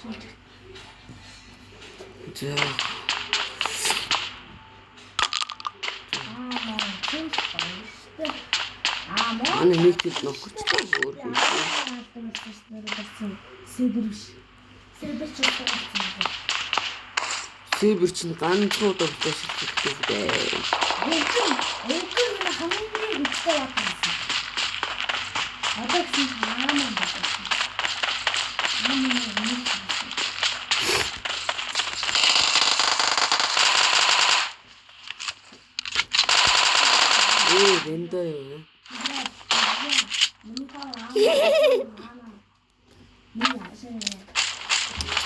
자. Anne ne gittin okuyacağım bu Сибир чинь ганцхан удаа шилжчихдэг дээ. Өөкөр хамгийн хүчтэй байна. Одоо чи хаана байна? 렌더예요.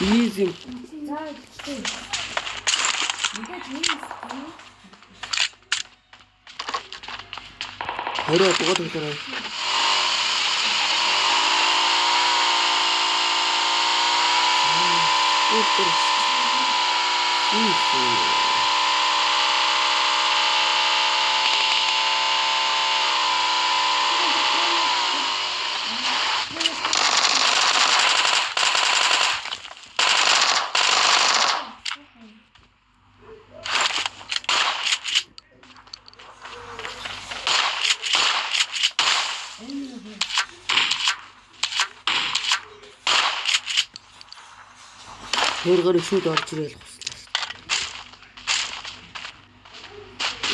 이지. 버려 뭐가 되더라. Хөргөр шүүд орж ирэл хуслаа.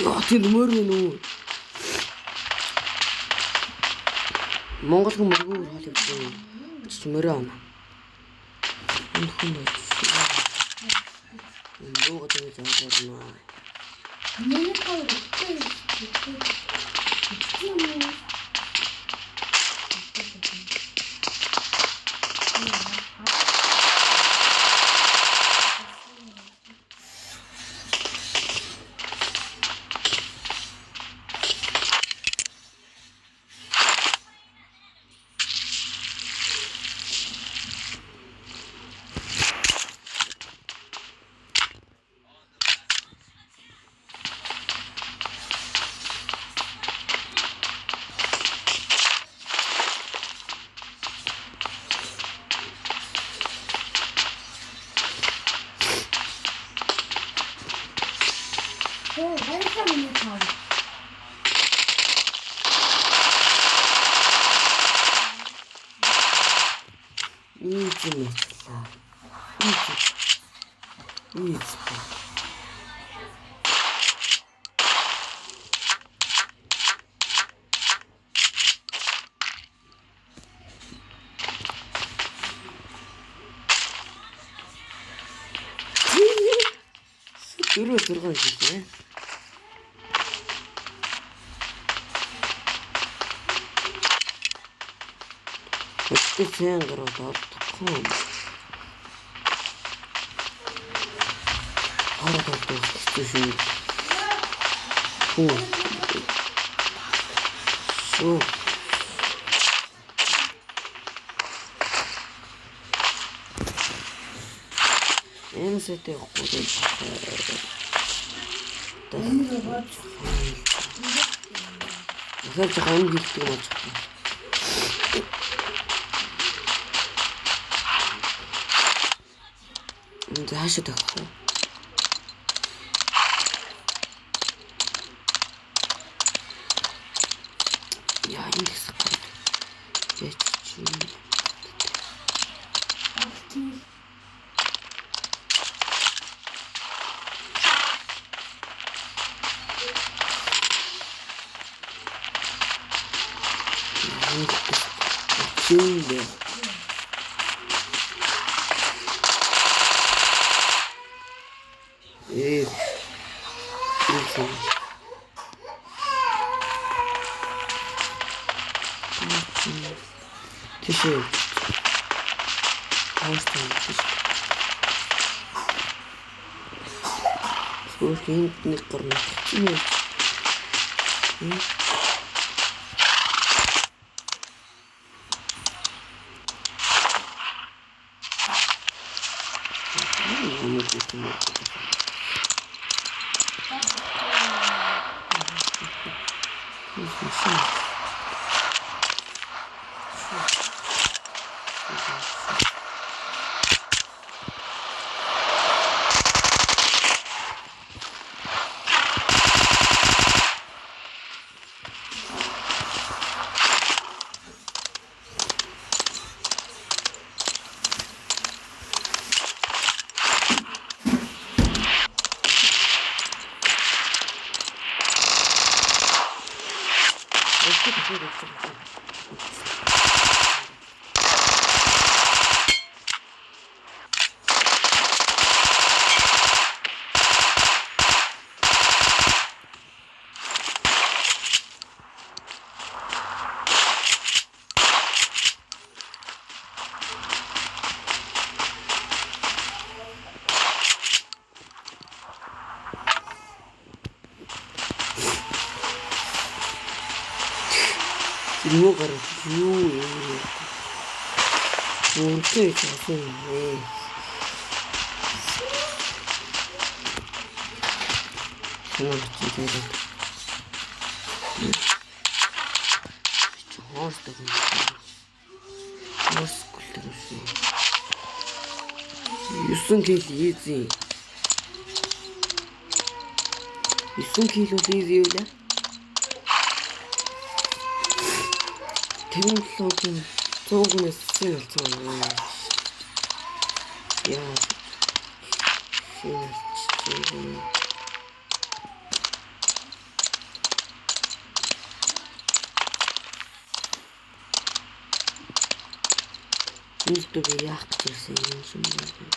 Яа тийм мөрөн үү? Монгол хүн мөргөө хаалт чи мөрөө ана. Энэ хүн байж. Юу гэдэг юм зааварна. Миний хавар 들어간 거지. 어떻게 제한 거라도 어떡하. 알아도 또 조심. 오. 오. 냄새 때문에 살짝 안 깊게 맞췄다. 이제 하시다. 야, 이게 습관이. 내 주인. 좋은데. 이렇게. 티슈. 하우스타임 티슈. 이렇게 힘내 거를 힘내. 응? юу гараад юу юм. Мөнтэй часан ээ. Хөөцөлөө. Хоостог юм. Хоскултэйсэн. 9 кил easy. 9 кил бол easy юу лээ? Тэмүүлгийн 100 гүнээс зэн болсон юм. Яа. Шинэ. Юутэйг яах гэж ирсэн юм шиг байна.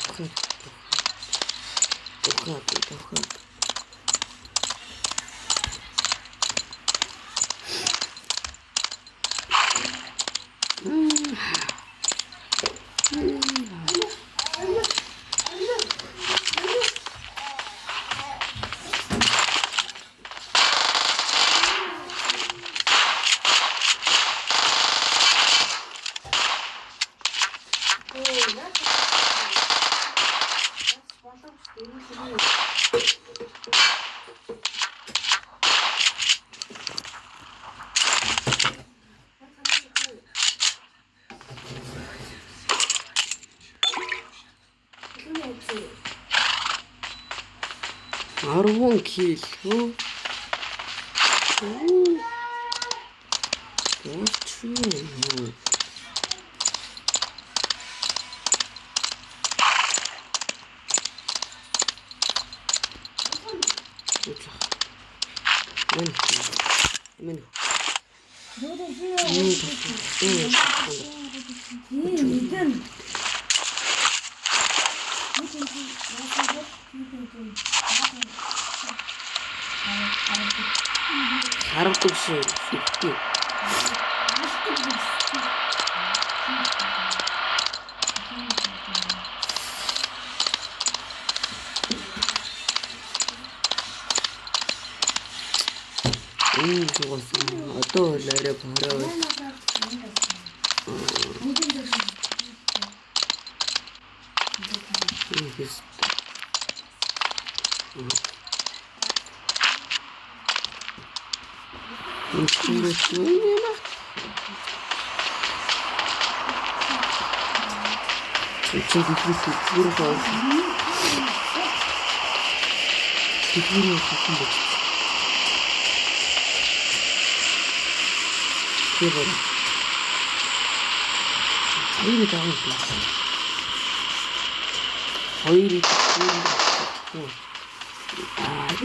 Тухай. Арвон кило. Очень. Харагддаг шигтэй. Одоо л арай бороо.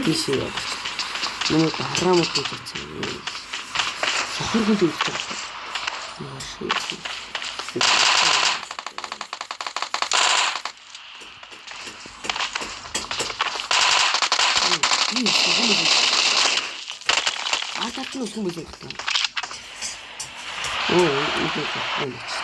Тийшээ. Нэг хараамт хийчихсэн. Сохоргүй дүүрсэн. Атач нь үгүй юм. Оо, энэ